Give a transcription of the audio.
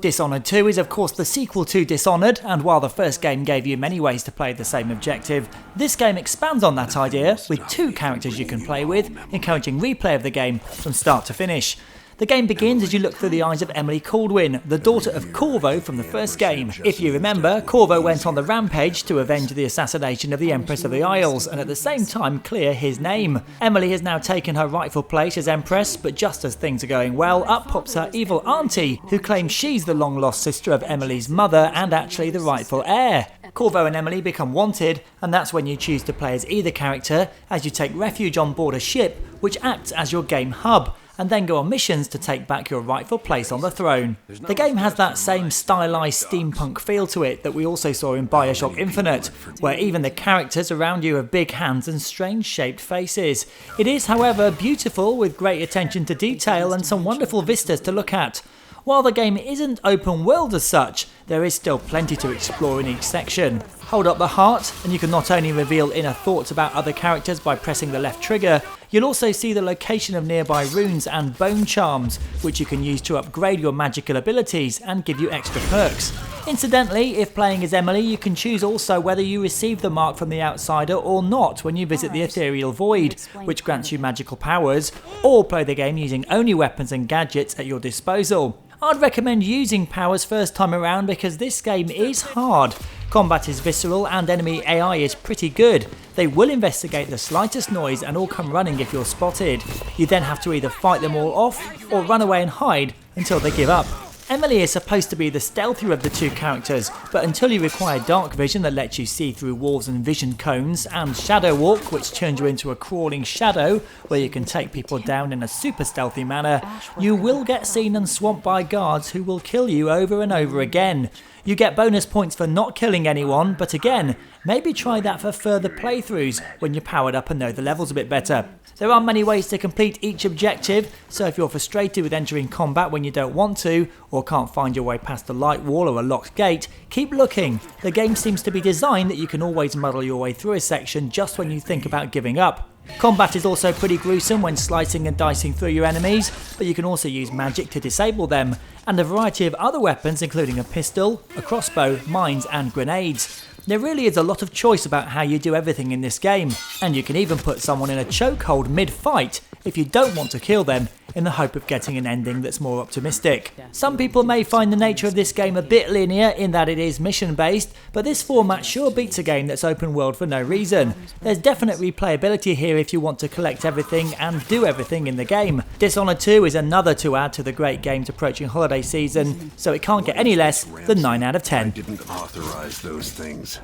Dishonored 2 is of course the sequel to Dishonored, and while the first game gave you many ways to play the same objective, this game expands on that idea with 2 characters you can play with, encouraging replay of the game from start to finish. The game begins as you look through the eyes of Emily Kaldwin, the daughter of Corvo from the first game. If you remember, Corvo went on the rampage to avenge the assassination of the Empress of the Isles and at the same time clear his name. Emily has now taken her rightful place as Empress, but just as things are going well, up pops her evil auntie, who claims she's the long lost sister of Emily's mother and actually the rightful heir. Corvo and Emily become wanted, and that's when you choose to play as either character as you take refuge on board a ship which acts as your game hub, and then go on missions to take back your rightful place on the throne. The game has that same stylised steampunk feel to it that we also saw in Bioshock Infinite, where even the characters around you have big hands and strange shaped faces. It is, however, beautiful with great attention to detail and some wonderful vistas to look at. While the game isn't open world as such, there is still plenty to explore in each section. Hold up the heart and you can not only reveal inner thoughts about other characters by pressing the left trigger, you'll also see the location of nearby runes and bone charms, which you can use to upgrade your magical abilities and give you extra perks. Incidentally, if playing as Emily, you can choose also whether you receive the mark from the outsider or not when you visit the ethereal void, which grants you magical powers, or play the game using only weapons and gadgets at your disposal. I'd recommend using powers first time around because this game is hard. Combat is visceral and enemy AI is pretty good. They will investigate the slightest noise and all come running if you're spotted. You then have to either fight them all off or run away and hide until they give up. Emily is supposed to be the stealthier of the 2 characters, but until you require dark vision that lets you see through walls and vision cones, and shadow walk, which turns you into a crawling shadow where you can take people down in a super stealthy manner, you will get seen and swamped by guards who will kill you over and over again. You get bonus points for not killing anyone, but again, maybe try that for further playthroughs when you're powered up and know the levels a bit better. There are many ways to complete each objective, so if you're frustrated with entering combat when you don't want to, or can't find your way past a light wall or a locked gate, keep looking. The game seems to be designed that you can always muddle your way through a section just when you think about giving up. Combat is also pretty gruesome when slicing and dicing through your enemies, but you can also use magic to disable them, and a variety of other weapons including a pistol, a crossbow, mines and grenades. There really is a lot of choice about how you do everything in this game, and you can even put someone in a chokehold mid-fight if you don't want to kill them in the hope of getting an ending that's more optimistic. Some people may find the nature of this game a bit linear in that it is mission based, but this format sure beats a game that's open world for no reason. There's definite replayability here if you want to collect everything and do everything in the game. Dishonored 2 is another to add to the great games approaching holiday season, so it can't get any less than 9 out of 10. I didn't authorize those things.